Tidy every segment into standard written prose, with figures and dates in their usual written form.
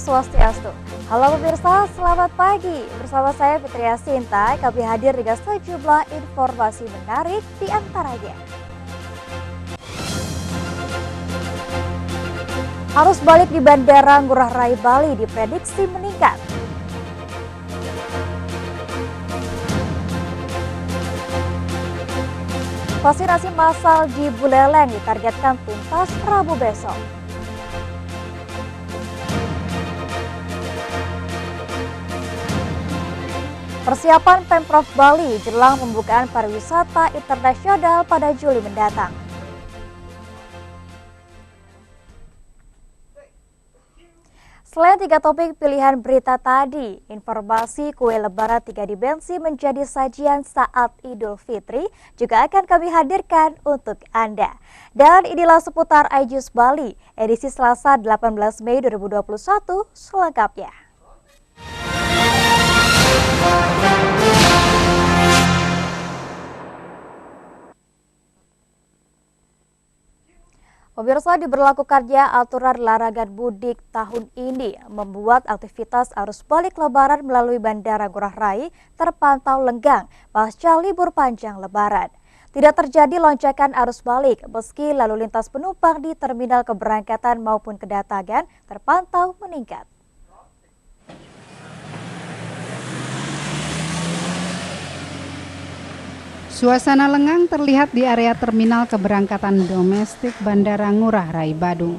Swastiastu. Halo pemirsa, selamat pagi. Bersama saya Fitria Sinta, kami hadir dengan sejumlah informasi menarik di antaranya. Arus balik di Bandara Ngurah Rai Bali diprediksi meningkat. Vaksinasi massal di Buleleng ditargetkan tuntas Rabu besok. Persiapan Pemprov Bali jelang pembukaan pariwisata internasional pada Juli mendatang. Selain 3 topik pilihan berita tadi, informasi kue lebaran 3 dimensi menjadi sajian saat Idul Fitri juga akan kami hadirkan untuk Anda. Dan inilah seputar iJust Bali, edisi Selasa 18 Mei 2021 selengkapnya. Pemirsa, diberlakukannya aturan larangan mudik tahun ini membuat aktivitas arus balik lebaran melalui Bandara Ngurah Rai terpantau lenggang pasca libur panjang lebaran. Tidak terjadi lonjakan arus balik meski lalu lintas penumpang di terminal keberangkatan maupun kedatangan terpantau meningkat. Suasana lengang terlihat di area terminal keberangkatan domestik Bandara Ngurah Rai Badung.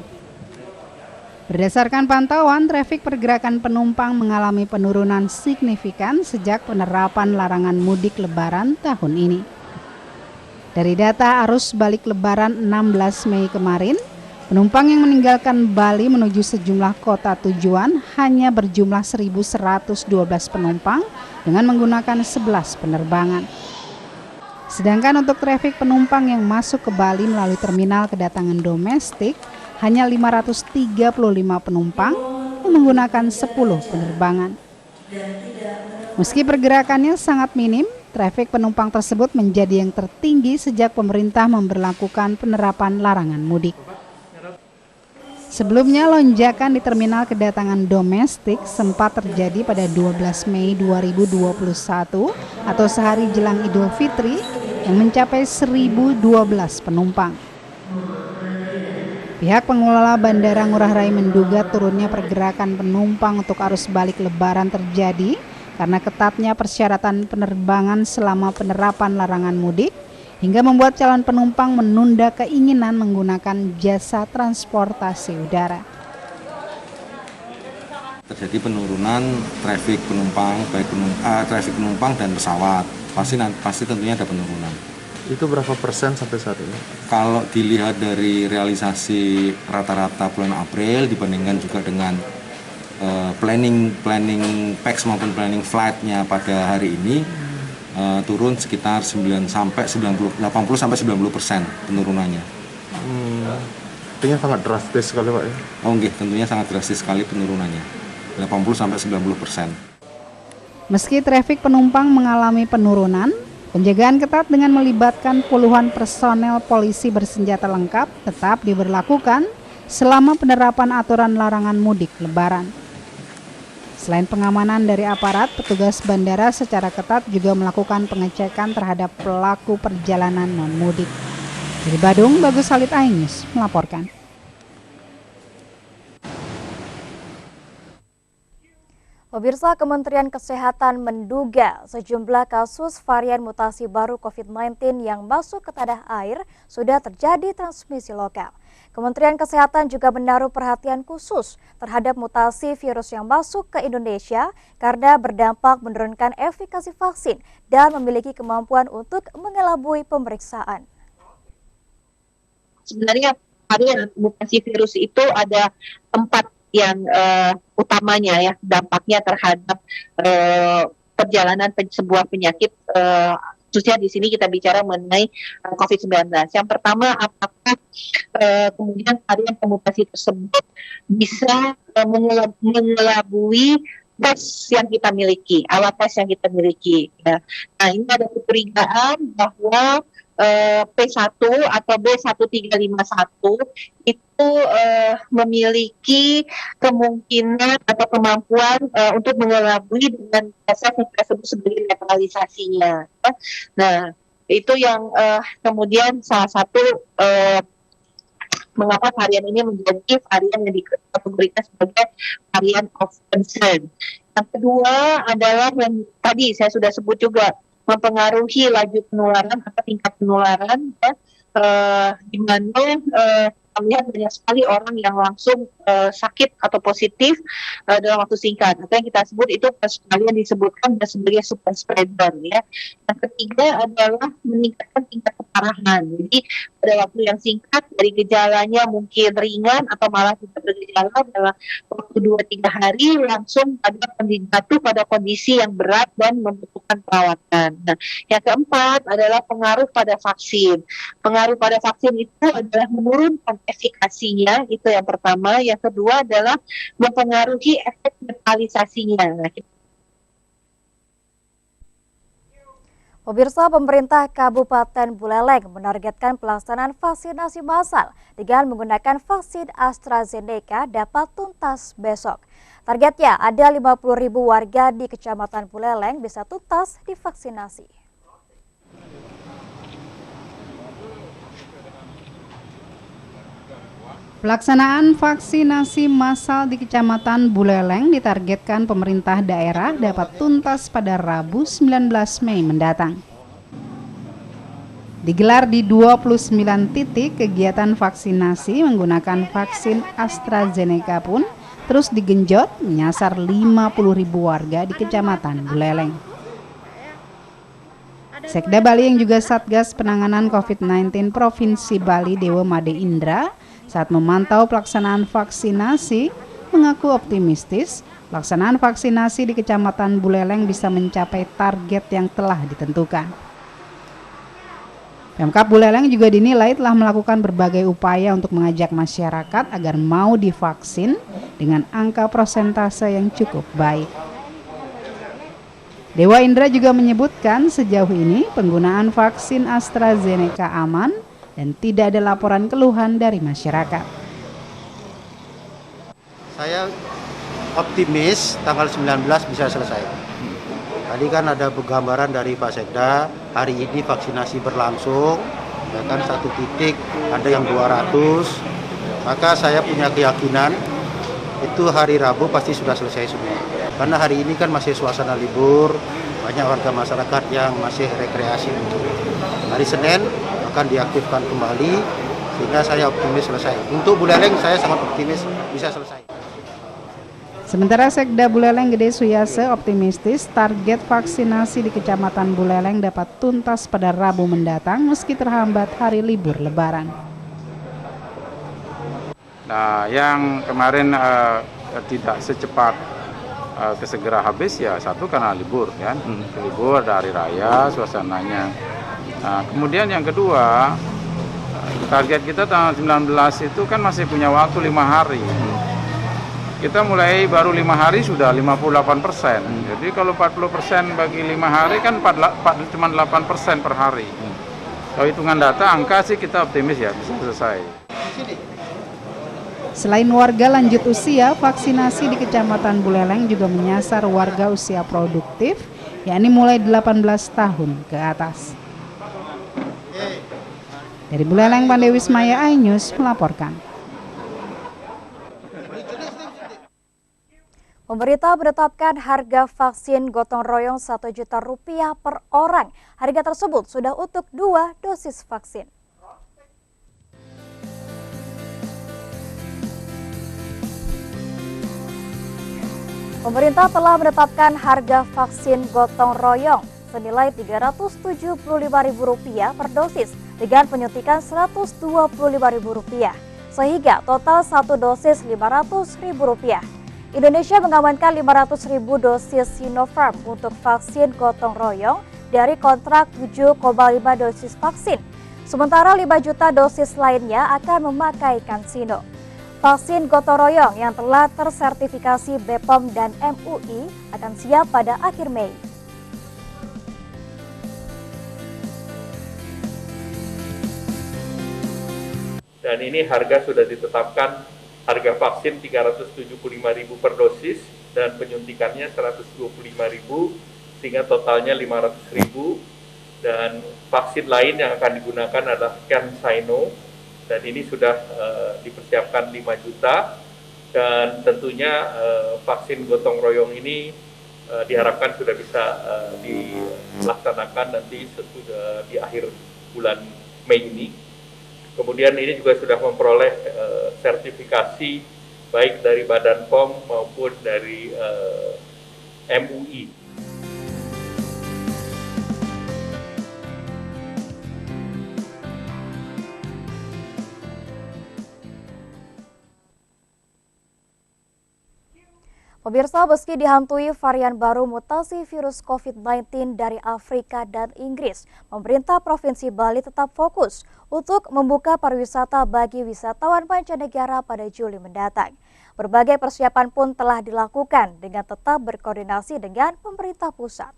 Berdasarkan pantauan, trafik pergerakan penumpang mengalami penurunan signifikan sejak penerapan larangan mudik lebaran tahun ini. Dari data arus balik lebaran 16 Mei kemarin, penumpang yang meninggalkan Bali menuju sejumlah kota tujuan hanya berjumlah 1.112 penumpang dengan menggunakan 11 penerbangan. Sedangkan untuk trafik penumpang yang masuk ke Bali melalui terminal kedatangan domestik hanya 535 penumpang yang menggunakan 10 penerbangan. Meski pergerakannya sangat minim, trafik penumpang tersebut menjadi yang tertinggi sejak pemerintah memberlakukan penerapan larangan mudik. Sebelumnya lonjakan di terminal kedatangan domestik sempat terjadi pada 12 Mei 2021 atau sehari jelang Idul Fitri yang mencapai 1.012 penumpang. Pihak pengelola Bandara Ngurah Rai menduga turunnya pergerakan penumpang untuk arus balik lebaran terjadi karena ketatnya persyaratan penerbangan selama penerapan larangan mudik hingga membuat calon penumpang menunda keinginan menggunakan jasa transportasi udara. Terjadi penurunan trafik penumpang, baik trafik penumpang dan pesawat. Pasti tentunya ada penurunan. Itu berapa persen sampai saat ini? Kalau dilihat dari realisasi rata-rata bulan April dibandingkan juga dengan planning PAX maupun planning flight-nya pada hari ini, turun sekitar 80 sampai 90% penurunannya. Artinya sangat drastis sekali, Pak ya? Oh nggih, tentunya sangat drastis sekali penurunannya. 80 sampai 90%. Meski trafik penumpang mengalami penurunan, penjagaan ketat dengan melibatkan puluhan personel polisi bersenjata lengkap tetap diberlakukan selama penerapan aturan larangan mudik lebaran. Selain pengamanan dari aparat, petugas bandara secara ketat juga melakukan pengecekan terhadap pelaku perjalanan non-mudik. Dari Badung, Bagus Halid, iNews melaporkan. Pemirsa, Kementerian Kesehatan menduga sejumlah kasus varian mutasi baru COVID-19 yang masuk ke tanah air sudah terjadi transmisi lokal. Kementerian Kesehatan juga menaruh perhatian khusus terhadap mutasi virus yang masuk ke Indonesia karena berdampak menurunkan efikasi vaksin dan memiliki kemampuan untuk mengelabui pemeriksaan. Sebenarnya varian mutasi virus itu ada 4 yang utamanya ya dampaknya terhadap perjalanan sebuah penyakit, khususnya di sini kita bicara mengenai COVID-19. Yang pertama, apakah kemudian varian mutasi tersebut bisa mengelabui tes yang kita miliki, alat tes yang kita miliki. Ya. Nah, ini ada kecurigaan bahwa P1 atau B1351 itu memiliki kemungkinan atau kemampuan untuk mengelabui dengan proses yang kita sebut sebagai netralisasinya. Nah, itu yang kemudian salah satu mengapa varian ini menjadi varian yang dikategorikan sebagai varian of concern. Yang kedua adalah yang tadi saya sudah sebut juga, mempengaruhi laju penularan atau tingkat penularan, ya, di mana kita melihat banyak sekali orang yang langsung sakit atau positif dalam waktu singkat. Atau yang kita sebut itu sekalian disebutkan sebagai super spreader, ya. Yang ketiga adalah meningkatkan tingkat keparahan. Jadi pada waktu yang singkat dari gejalanya mungkin ringan atau malah tidak bergejala, dalam waktu 2-3 hari langsung jatuh pada kondisi yang berat dan membutuhkan perawatan. Nah, yang keempat adalah pengaruh pada vaksin. Pengaruh pada vaksin itu adalah menurunkan efikasinya, itu yang pertama. Yang kedua adalah mempengaruhi efek netralisasinya. Nah, Pemirsa, pemerintah Kabupaten Buleleng menargetkan pelaksanaan vaksinasi massal dengan menggunakan vaksin AstraZeneca dapat tuntas besok. Targetnya ada 50.000 warga di Kecamatan Buleleng bisa tuntas divaksinasi. Pelaksanaan vaksinasi massal di Kecamatan Buleleng ditargetkan pemerintah daerah dapat tuntas pada Rabu 19 Mei mendatang. Digelar di 29 titik, kegiatan vaksinasi menggunakan vaksin AstraZeneca pun terus digenjot menyasar 50.000 warga di Kecamatan Buleleng. Sekda Bali yang juga Satgas Penanganan COVID-19 Provinsi Bali, Dewa Made Indra, saat memantau pelaksanaan vaksinasi, mengaku optimistis pelaksanaan vaksinasi di Kecamatan Buleleng bisa mencapai target yang telah ditentukan. Pemkab Buleleng juga dinilai telah melakukan berbagai upaya untuk mengajak masyarakat agar mau divaksin dengan angka persentase yang cukup baik. Dewa Indra juga menyebutkan sejauh ini penggunaan vaksin AstraZeneca aman dan tidak ada laporan keluhan dari masyarakat. Saya optimis tanggal 19 bisa selesai. Tadi kan ada gambaran dari Pak Sekda, hari ini vaksinasi berlangsung, ya kan, satu titik ada yang 200, maka saya punya keyakinan itu hari Rabu pasti sudah selesai semua. Karena hari ini kan masih suasana libur, banyak warga masyarakat yang masih rekreasi. Hari Senin akan diaktifkan kembali, sehingga saya optimis selesai. Untuk Buleleng saya sangat optimis bisa selesai. Sementara Sekda Buleleng Gede Suyase optimistis target vaksinasi di Kecamatan Buleleng dapat tuntas pada Rabu mendatang meski terhambat hari libur Lebaran. Nah, yang kemarin tidak secepat kesegera habis ya satu karena libur kan, libur ada hari raya suasananya. Nah, kemudian yang kedua, target kita tanggal 19 itu kan masih punya waktu 5 hari. Kita mulai baru 5 hari sudah 58%. Jadi kalau 40% bagi 5 hari kan cuma 8% per hari. Kalau hitungan data, angka sih kita optimis ya bisa selesai. Selain warga lanjut usia, vaksinasi di Kecamatan Buleleng juga menyasar warga usia produktif, yakni mulai 18 tahun ke atas. Dari Buleleng, Pandewi Wismaya, iNews melaporkan. Pemerintah menetapkan harga vaksin gotong royong Rp1 juta per orang. Harga tersebut sudah untuk 2 dosis vaksin. Pemerintah telah menetapkan harga vaksin gotong royong senilai Rp375.000 per dosis dengan penyuntikan Rp125.000, sehingga total 1 dosis Rp500.000. Indonesia mengamankan 500.000 dosis Sinopharm untuk vaksin gotong royong dari kontrak 7,5 dosis vaksin. Sementara 5 juta dosis lainnya akan memakai CanSino. Vaksin gotong royong yang telah tersertifikasi BPOM dan MUI akan siap pada akhir Mei. dan ini harga sudah ditetapkan, harga vaksin 375.000 per dosis dan penyuntikannya 125.000, sehingga totalnya 500.000. Dan vaksin lain yang akan digunakan adalah CanSino, dan ini sudah dipersiapkan 5 juta, dan tentunya vaksin gotong royong ini diharapkan sudah bisa dilaksanakan nanti sudah di akhir bulan Mei ini. Kemudian ini juga sudah memperoleh sertifikasi baik dari Badan POM maupun dari MUI. Pemirsa, meski dihantui varian baru mutasi virus COVID-19 dari Afrika dan Inggris, pemerintah Provinsi Bali tetap fokus untuk membuka pariwisata bagi wisatawan mancanegara pada Juli mendatang. Berbagai persiapan pun telah dilakukan dengan tetap berkoordinasi dengan pemerintah pusat.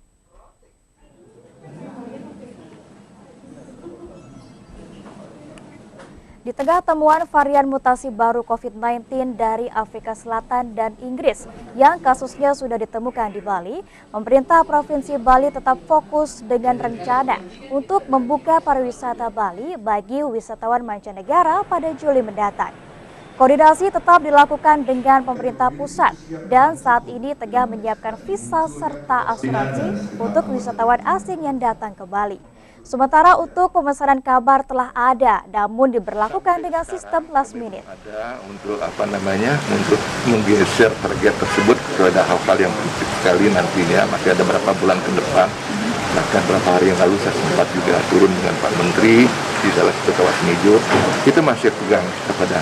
Di tengah temuan varian mutasi baru COVID-19 dari Afrika Selatan dan Inggris yang kasusnya sudah ditemukan di Bali, pemerintah Provinsi Bali tetap fokus dengan rencana untuk membuka pariwisata Bali bagi wisatawan mancanegara pada Juli mendatang. Koordinasi tetap dilakukan dengan pemerintah pusat dan saat ini tengah menyiapkan visa serta asuransi untuk wisatawan asing yang datang ke Bali. Sementara untuk pemesanan kabar telah ada, namun diberlakukan dengan sistem last minute. Ada untuk untuk menggeser target tersebut kepada hal-hal yang penting sekali nantinya. Masih ada beberapa bulan ke depan. Bahkan beberapa hari yang lalu saya sempat juga turun dengan Pak Menteri di salah satu kawasan hijau. Kita masih pegang kepada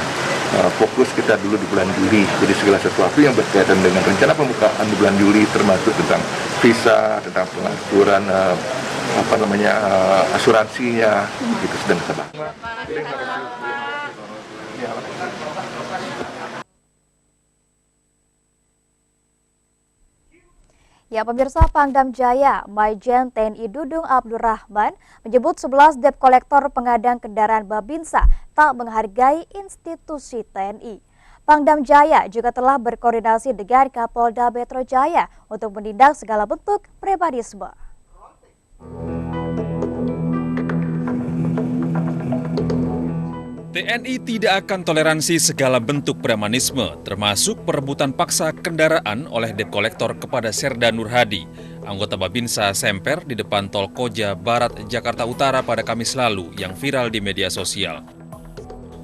fokus kita dulu di bulan Juli. Jadi segala sesuatu yang berkaitan dengan rencana pembukaan di bulan Juli, termasuk tentang visa, tentang pengaturan asuransinya, itu sedang kita bahas. Ya, pemirsa, Pangdam Jaya, Majen TNI Dudung Abdurrahman menyebut 11 debt kolektor pengadaan kendaraan Babinsa tak menghargai institusi TNI. Pangdam Jaya juga telah berkoordinasi dengan Kapolda Metro Jaya untuk menindak segala bentuk premanisme. TNI tidak akan toleransi segala bentuk premanisme, termasuk perebutan paksa kendaraan oleh debt kolektor kepada Serda Nurhadi, anggota Babinsa Semper di depan Tol Koja Barat, Jakarta Utara pada Kamis lalu yang viral di media sosial.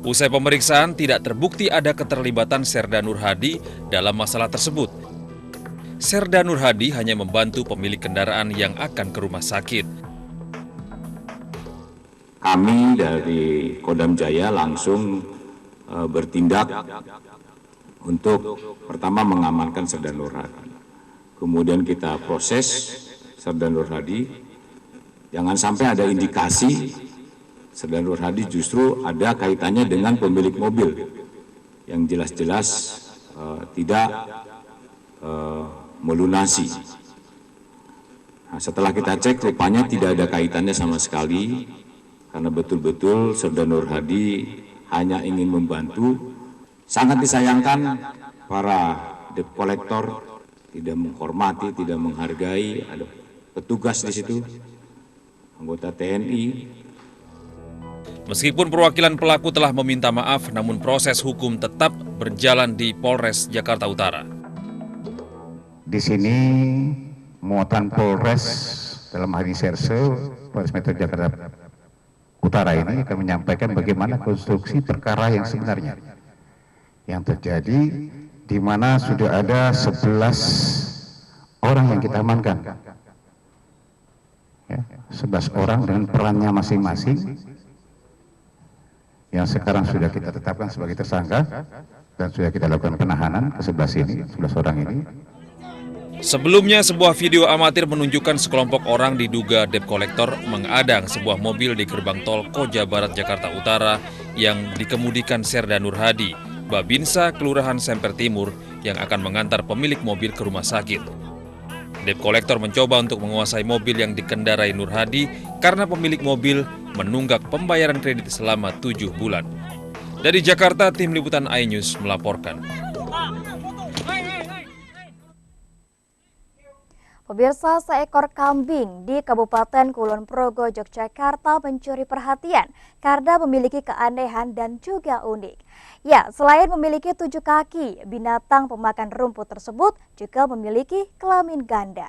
Usai pemeriksaan, tidak terbukti ada keterlibatan Serda Nurhadi dalam masalah tersebut. Serda Nurhadi hanya membantu pemilik kendaraan yang akan ke rumah sakit. Kami dari Kodam Jaya langsung bertindak untuk pertama mengamankan Serda Nurhadi. Kemudian kita proses Serda Nurhadi. Jangan sampai ada indikasi Serda Nurhadi justru ada kaitannya dengan pemilik mobil yang jelas-jelas tidak melunasi. Nah, setelah kita cek rupanya tidak ada kaitannya sama sekali. Karena betul-betul Serda Nurhadi hanya ingin membantu. Sangat disayangkan para debt kolektor tidak menghormati, tidak menghargai. Ada petugas di situ, anggota TNI. Meskipun perwakilan pelaku telah meminta maaf, namun proses hukum tetap berjalan di Polres Jakarta Utara. Di sini muatan Polres dalam hal ini Serse, Polres Metro Jakarta Utara ini akan menyampaikan bagaimana konstruksi perkara yang sebenarnya yang terjadi, di mana sudah ada 11 orang yang kita amankan, ya, 11 orang dengan perannya masing-masing yang sekarang sudah kita tetapkan sebagai tersangka dan sudah kita lakukan penahanan ke 11 orang ini. Sebelumnya, sebuah video amatir menunjukkan sekelompok orang diduga debt kolektor mengadang sebuah mobil di gerbang tol Koja Barat, Jakarta Utara yang dikemudikan Serda Nurhadi, Babinsa Kelurahan Semper Timur yang akan mengantar pemilik mobil ke rumah sakit. Debt kolektor mencoba untuk menguasai mobil yang dikendarai Nurhadi karena pemilik mobil menunggak pembayaran kredit selama 7 bulan. Dari Jakarta, Tim Liputan iNews melaporkan. Pemirsa, seekor kambing di Kabupaten Kulon Progo, Yogyakarta mencuri perhatian karena memiliki keanehan dan juga unik. Ya, selain memiliki 7 kaki, binatang pemakan rumput tersebut juga memiliki kelamin ganda.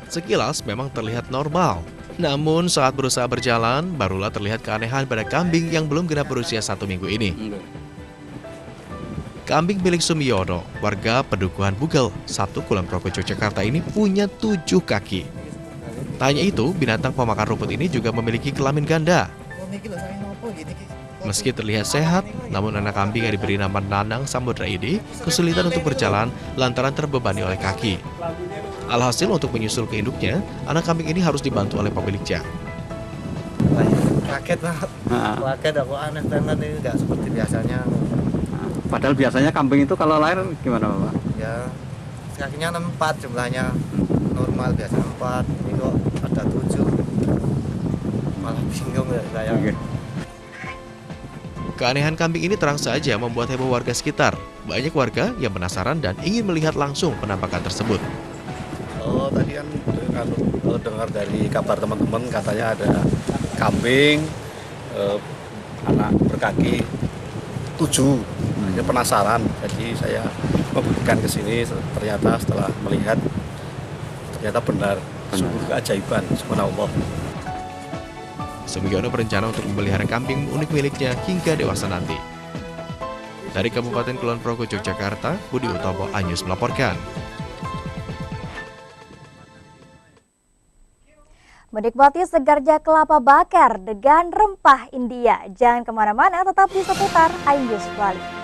Sekilas memang terlihat normal. Namun saat berusaha berjalan, barulah terlihat keanehan pada kambing yang belum genap berusia 1 minggu ini. Kambing milik Sumiyono, warga Pedukuhan Bugel, 1 Kulon Progo, Yogyakarta ini punya 7 kaki. Tak hanya itu, binatang pemakan rumput ini juga memiliki kelamin ganda. Meski terlihat sehat, namun anak kambing yang diberi nama Nanang Samudra ini kesulitan untuk berjalan lantaran terbebani oleh kaki. Alhasil untuk menyusul ke induknya, anak kambing ini harus dibantu oleh pemiliknya. Kaget banget, kaget aku, aneh banget ini, nggak seperti biasanya. Padahal biasanya kambing itu kalau lahir gimana Pak? Ya, kakinya 4 jumlahnya, normal biasa 4, ini kok ada 7, malah bingung ya saya. Keanehan kambing ini terang saja membuat heboh warga sekitar. Banyak warga yang penasaran dan ingin melihat langsung penampakan tersebut. Oh, tadi kan dengar dari kabar teman-teman katanya ada kambing anak berkaki 7. Saya penasaran, jadi saya membuktikan ke sini. Ternyata setelah melihat, ternyata benar. Sungguh keajaiban, subhanallah. Sumiyono berencana untuk memelihara kambing unik miliknya hingga dewasa nanti. Dari Kabupaten Kulon Progo, Yogyakarta, Budi Utomo, iNews melaporkan. Menikmati segarnya kelapa bakar dengan rempah India. Jangan kemana-mana, tetap di seputar iNews Bali.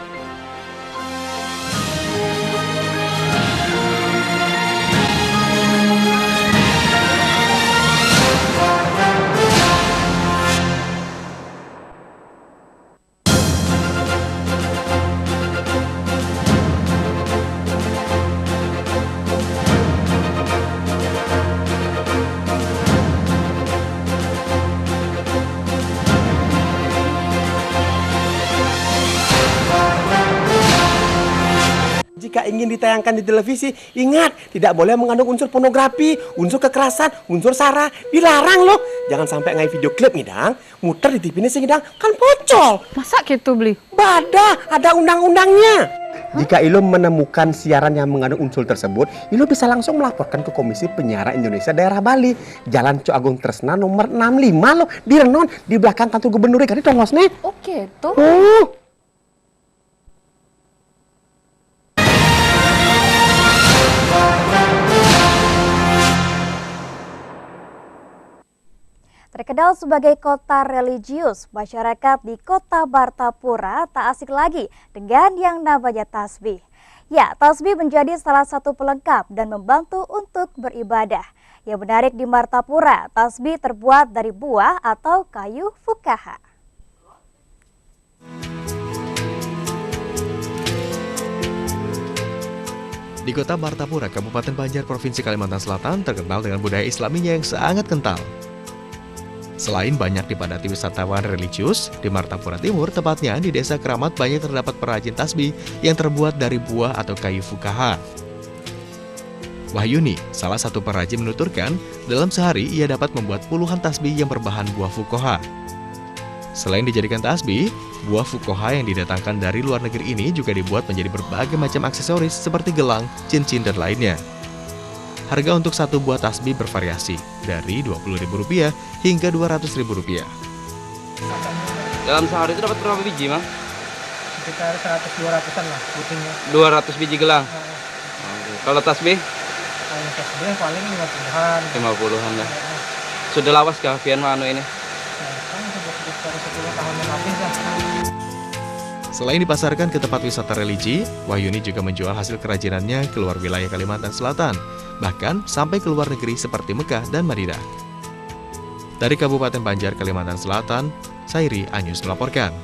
Jika ingin ditayangkan di televisi, ingat, tidak boleh mengandung unsur pornografi, unsur kekerasan, unsur sara, dilarang loh. Jangan sampai ngai video klip nih, Dang. Muter di TV ini sih, Dang, kan pocol. Masa gitu beli? Badah, ada undang-undangnya. Jika Ilo menemukan siaran yang mengandung unsur tersebut, Ilo bisa langsung melaporkan ke Komisi Penyiaran Indonesia Daerah Bali. Jalan Co Agung Tresna nomor 65 loh, di Renon, di belakang kantor gubernur kan itu ngosne. Oke, tuh. Terkenal sebagai kota religius, masyarakat di kota Martapura tak asing lagi dengan yang namanya tasbih. Ya, tasbih menjadi salah satu pelengkap dan membantu untuk beribadah. Yang menarik di Martapura, tasbih terbuat dari buah atau kayu fukaha. Di kota Martapura, Kabupaten Banjar, Provinsi Kalimantan Selatan terkenal dengan budaya Islaminya yang sangat kental. Selain banyak dipadati wisatawan religius, di Martapura Timur, tepatnya di Desa Keramat, banyak terdapat perajin tasbih yang terbuat dari buah atau kayu fukaha. Wahyuni, salah satu perajin, menuturkan, dalam sehari ia dapat membuat puluhan tasbih yang berbahan buah fukaha. Selain dijadikan tasbih, buah fukaha yang didatangkan dari luar negeri ini juga dibuat menjadi berbagai macam aksesoris seperti gelang, cincin, dan lainnya. Harga untuk satu buah tasbih bervariasi, dari Rp20.000 hingga Rp200.000. Dalam sehari itu dapat berapa biji, Mang? Sekitar 100-200an lah putihnya. 200 biji gelang? Kalau tasbih? Kalau tasbih paling 50-an. 50-an lah. Sudah lawas kah pian manu ini? Kan sudah sekitar 10 tahun yang habis lah. Selain dipasarkan ke tempat wisata religi, Wahyuni juga menjual hasil kerajinannya keluar wilayah Kalimantan Selatan, bahkan sampai ke luar negeri seperti Mekah dan Madinah. Dari Kabupaten Banjar, Kalimantan Selatan, Sairi, iNews melaporkan.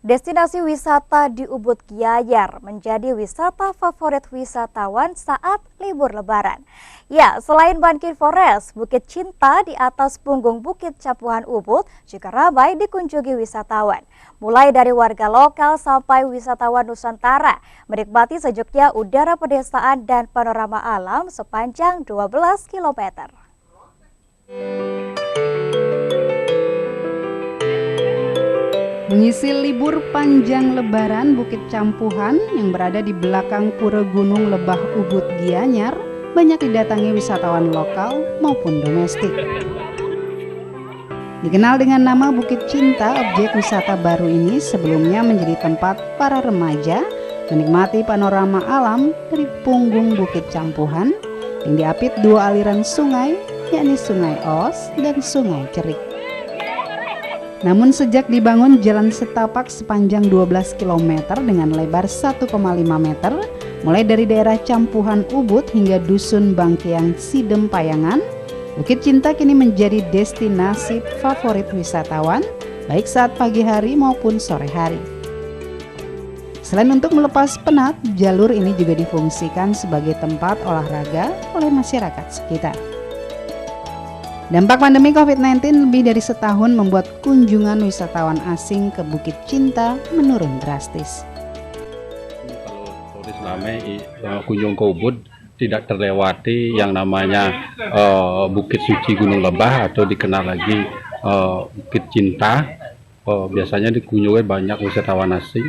Destinasi wisata di Ubud Gianyar menjadi wisata favorit wisatawan saat libur Lebaran. Ya, selain Bankin Forest, Bukit Cinta di atas punggung Bukit Campuhan Ubud juga ramai dikunjungi wisatawan. Mulai dari warga lokal sampai wisatawan Nusantara, menikmati sejuknya udara pedesaan dan panorama alam sepanjang 12 km. Mengisi libur panjang Lebaran, Bukit Campuhan yang berada di belakang pura Gunung Lebah Ubud Gianyar banyak didatangi wisatawan lokal maupun domestik. Dikenal dengan nama Bukit Cinta, objek wisata baru ini sebelumnya menjadi tempat para remaja menikmati panorama alam dari punggung Bukit Campuhan yang diapit dua aliran sungai, yakni Sungai Os dan Sungai Cerik. Namun sejak dibangun jalan setapak sepanjang 12 km dengan lebar 1,5 meter, mulai dari daerah Campuhan Ubud hingga Dusun Bangkeang Sidem Payangan, Bukit Cinta kini menjadi destinasi favorit wisatawan, baik saat pagi hari maupun sore hari. Selain untuk melepas penat, jalur ini juga difungsikan sebagai tempat olahraga oleh masyarakat sekitar. Dampak pandemi COVID-19 lebih dari setahun membuat kunjungan wisatawan asing ke Bukit Cinta menurun drastis. Kalau turis ramai kunjung ke Ubud tidak terlewati yang namanya Bukit Suci Gunung Lebah atau dikenal lagi Bukit Cinta. Biasanya dikunjungi banyak wisatawan asing,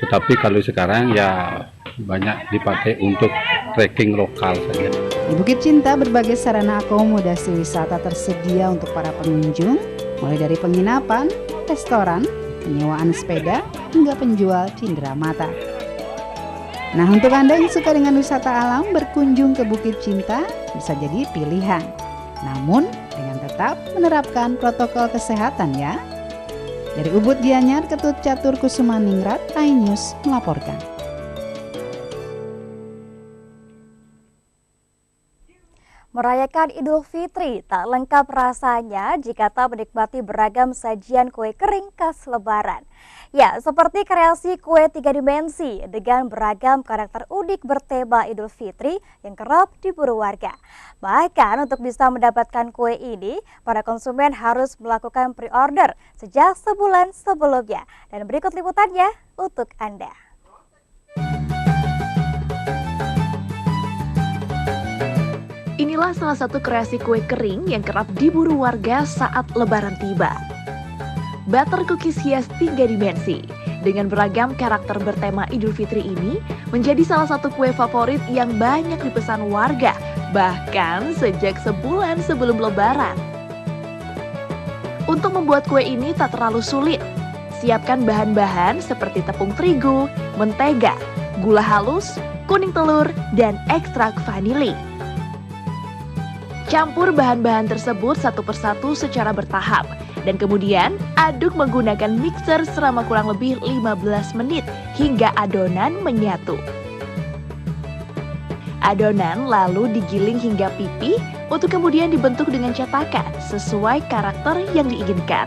tetapi kalau sekarang ya banyak dipakai untuk trekking lokal saja. Di Bukit Cinta berbagai sarana akomodasi wisata tersedia untuk para pengunjung, mulai dari penginapan, restoran, penyewaan sepeda, hingga penjual cindera mata. Nah, untuk Anda yang suka dengan wisata alam, berkunjung ke Bukit Cinta bisa jadi pilihan. Namun, dengan tetap menerapkan protokol kesehatan ya. Dari Ubud Gianyar, Ketut Catur Kusumaningrat, iNews melaporkan. Merayakan Idul Fitri tak lengkap rasanya jika tak menikmati beragam sajian kue kering khas Lebaran. Ya, seperti kreasi kue 3 dimensi dengan beragam karakter unik bertema Idul Fitri yang kerap diburu warga. Bahkan untuk bisa mendapatkan kue ini, para konsumen harus melakukan pre-order sejak sebulan sebelumnya. Dan berikut liputannya untuk Anda. Inilah salah satu kreasi kue kering yang kerap diburu warga saat Lebaran tiba. Butter cookies hias 3 dimensi dengan beragam karakter bertema Idul Fitri ini menjadi salah satu kue favorit yang banyak dipesan warga, bahkan sejak sebulan sebelum Lebaran. Untuk membuat kue ini tak terlalu sulit. Siapkan bahan-bahan seperti tepung terigu, mentega, gula halus, kuning telur, dan ekstrak vanili. Campur bahan-bahan tersebut satu persatu secara bertahap dan kemudian aduk menggunakan mixer selama kurang lebih 15 menit hingga adonan menyatu. Adonan lalu digiling hingga pipih untuk kemudian dibentuk dengan cetakan sesuai karakter yang diinginkan.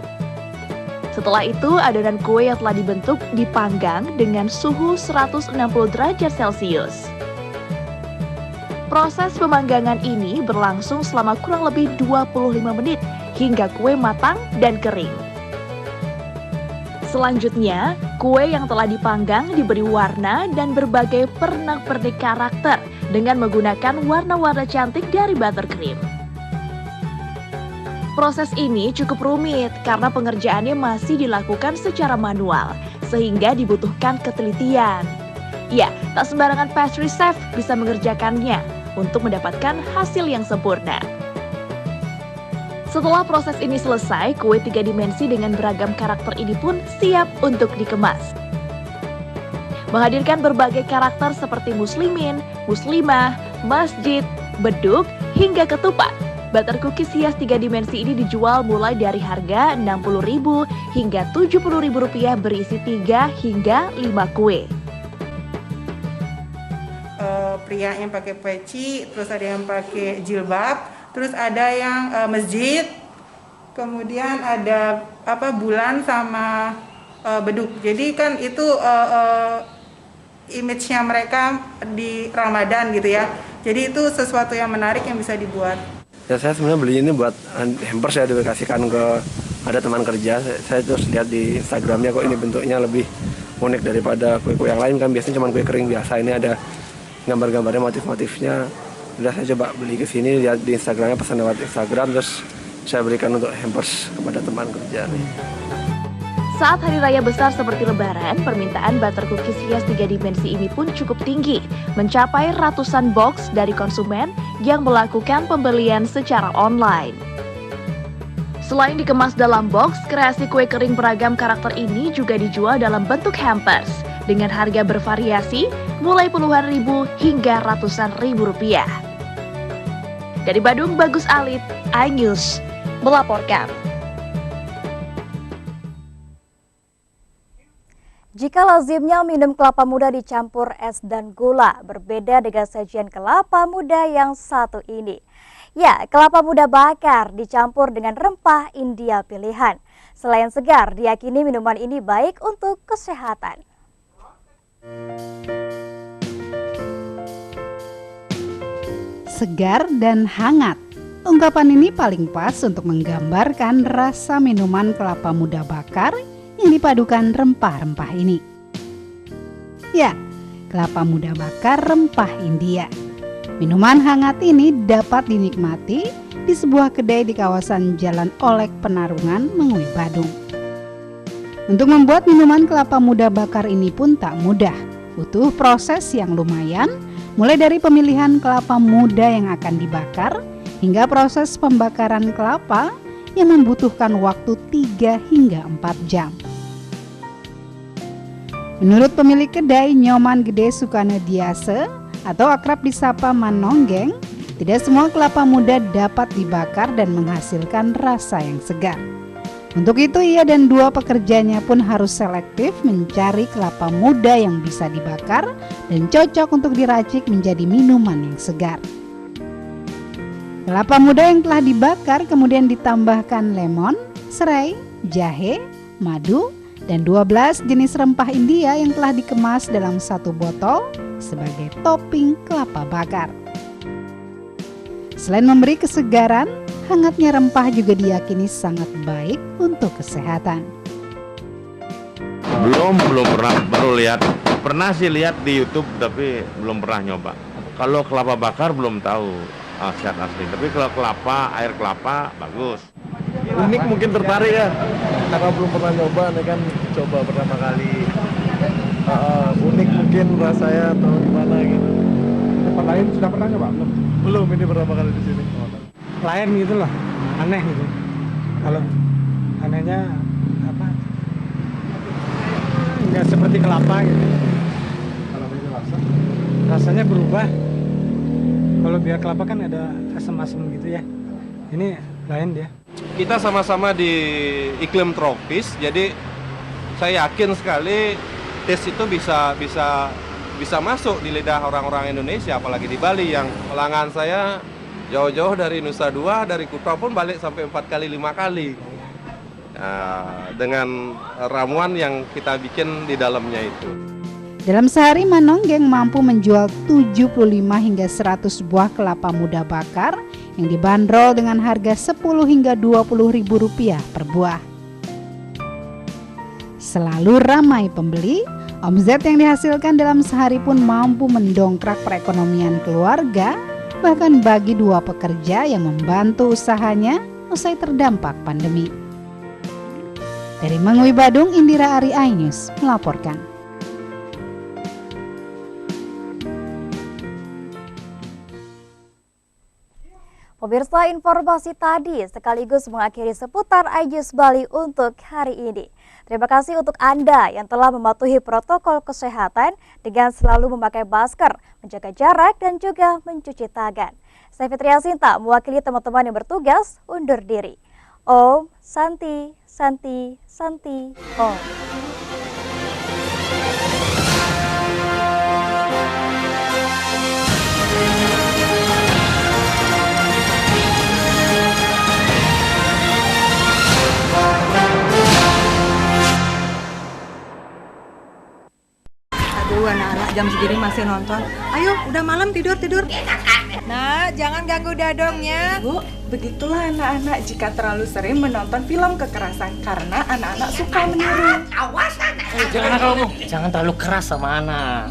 Setelah itu adonan kue yang telah dibentuk dipanggang dengan suhu 160 derajat Celcius. Proses pemanggangan ini berlangsung selama kurang lebih 25 menit hingga kue matang dan kering. Selanjutnya, kue yang telah dipanggang diberi warna dan berbagai pernak-pernik karakter dengan menggunakan warna-warna cantik dari buttercream. Proses ini cukup rumit karena pengerjaannya masih dilakukan secara manual, sehingga dibutuhkan ketelitian. Ya, tak sembarangan pastry chef bisa mengerjakannya untuk mendapatkan hasil yang sempurna. Setelah proses ini selesai, kue 3 dimensi dengan beragam karakter ini pun siap untuk dikemas. Menghadirkan berbagai karakter seperti muslimin, muslimah, masjid, beduk, hingga ketupat. Butter cookies hias 3 dimensi ini dijual mulai dari harga Rp60.000 hingga Rp70.000 berisi 3 hingga 5 kue. Pria yang pakai peci, terus ada yang pakai jilbab, terus ada yang masjid, kemudian ada bulan sama beduk. Jadi kan itu image-nya mereka di Ramadan gitu ya. Jadi itu sesuatu yang menarik yang bisa dibuat. Ya, saya sebenarnya beli ini buat hampers, saya dikasihkan ke ada teman kerja. Saya terus lihat di Instagramnya kok ini bentuknya lebih unik daripada kue-kue yang lain kan, biasanya cuma kue kering biasa. Ini ada gambar-gambarnya, motif-motifnya. Udah saya coba beli ke sini, lihat di Instagramnya, pesan lewat Instagram, terus saya berikan untuk hampers kepada teman kerja nih. Saat hari raya besar seperti Lebaran, permintaan butter cookies hias 3 dimensi ini pun cukup tinggi, mencapai ratusan box dari konsumen yang melakukan pembelian secara online. Selain dikemas dalam box, kreasi kue kering beragam karakter ini juga dijual dalam bentuk hampers dengan harga bervariasi mulai puluhan ribu hingga ratusan ribu rupiah. Dari Badung, Bagus Alit, iNews melaporkan. Jika lazimnya minum kelapa muda dicampur es dan gula, berbeda dengan sajian kelapa muda yang satu ini. Ya, kelapa muda bakar dicampur dengan rempah India pilihan. Selain segar, diyakini minuman ini baik untuk kesehatan. Segar dan hangat. Ungkapan ini paling pas untuk menggambarkan rasa minuman kelapa muda bakar yang dipadukan rempah-rempah ini. Ya, kelapa muda bakar rempah India. Minuman hangat ini dapat dinikmati di sebuah kedai di kawasan Jalan Olek Penarungan, Mengui, Badung. Untuk membuat minuman kelapa muda bakar ini pun tak mudah. Butuh proses yang lumayan, mulai dari pemilihan kelapa muda yang akan dibakar, hingga proses pembakaran kelapa yang membutuhkan waktu 3 hingga 4 jam. Menurut pemilik kedai Nyoman Gede Sukana Diase atau akrab disapa Manonggeng, tidak semua kelapa muda dapat dibakar dan menghasilkan rasa yang segar. Untuk itu ia dan 2 pekerjanya pun harus selektif mencari kelapa muda yang bisa dibakar dan cocok untuk diracik menjadi minuman yang segar. Kelapa muda yang telah dibakar kemudian ditambahkan lemon, serai, jahe, madu, dan 12 jenis rempah India yang telah dikemas dalam 1 botol sebagai topping kelapa bakar. Selain memberi kesegaran, hangatnya rempah juga diyakini sangat baik untuk kesehatan. Belum pernah baru lihat. Pernah sih lihat di YouTube tapi belum pernah nyoba. Kalau kelapa bakar belum tahu khasiat asli. Tapi kalau kelapa, air kelapa bagus. Unik mungkin tertarik ya, karena belum pernah nyoba, nih kan coba pertama kali. Unik mungkin rasanya atau gimana gitu. Tempat lain sudah pernah nyoba? Belum, ini pertama kali di sini. Lain gitu loh, aneh gitu. Kalau anehnya apa? Nggak seperti kelapa gitu. Kalau ini rasanya berubah. Kalau biar kelapa kan ada asam-asam gitu ya. Ini lain dia. Kita sama-sama di iklim tropis, jadi saya yakin sekali tes itu bisa masuk di lidah orang-orang Indonesia, apalagi di Bali yang pelanggan saya jauh-jauh dari Nusa Dua, dari Kuta pun balik sampai 4 kali 5 kali. Dengan ramuan yang kita bikin di dalamnya itu. Dalam sehari Manonggeng mampu menjual 75 hingga 100 buah kelapa muda bakar yang dibanderol dengan harga 10 hingga 20 ribu rupiah per buah. Selalu ramai pembeli, omzet yang dihasilkan dalam sehari pun mampu mendongkrak perekonomian keluarga, bahkan bagi 2 pekerja yang membantu usahanya usai terdampak pandemi. Dari Mengui, Badung, Indira Ari, iNews melaporkan. Pemirsa, informasi tadi sekaligus mengakhiri seputar iNews Bali untuk hari ini. Terima kasih untuk Anda yang telah mematuhi protokol kesehatan dengan selalu memakai masker, menjaga jarak, dan juga mencuci tangan. Saya Fitria Sinta, mewakili teman-teman yang bertugas, undur diri. Om Santi, Santi, Santi, Om. Aduh, anak-anak jam segini masih nonton. Ayo, udah malam tidur. Nah, jangan ganggu dadongnya. Bu, begitulah anak-anak jika terlalu sering menonton film kekerasan karena anak-anak suka meniru. Awas anak. Jangan kamu. Jangan terlalu keras sama anak.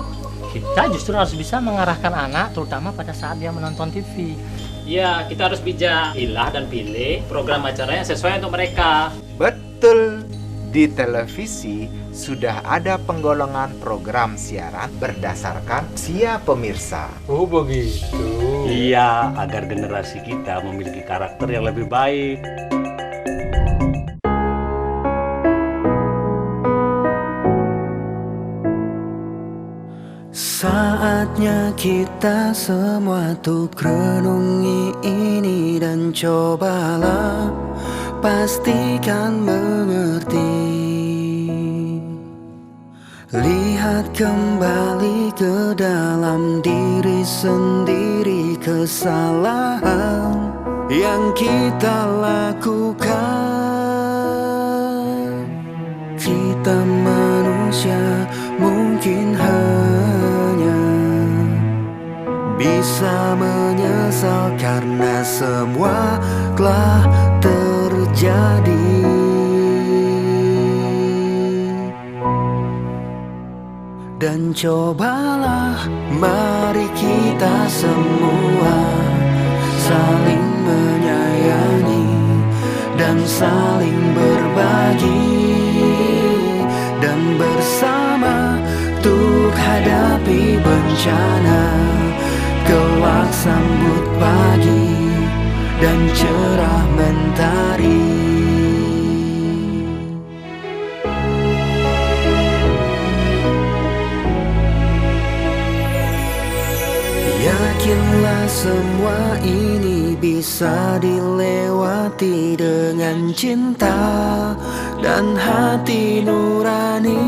Kita justru harus bisa mengarahkan anak terutama pada saat dia menonton TV. Iya, kita harus bijak. Pilih dan pilih program acara yang sesuai untuk mereka. Betul. Di televisi sudah ada penggolongan program siaran berdasarkan usia pemirsa. Oh begitu. Iya, agar generasi kita memiliki karakter yang lebih baik. Saatnya kita semua tuh renungi ini dan cobalah pastikan mengerti. Lihat kembali ke dalam diri sendiri kesalahan yang kita lakukan. Kita manusia mungkin hanya bisa menyesal karena semua telah terjadi. Dan cobalah mari kita semua saling menyayangi dan saling berbagi dan bersama untuk hadapi bencana. Kelak sambut pagi dan cerah mentari. Yakinlah semua ini bisa dilewati dengan cinta dan hati nurani.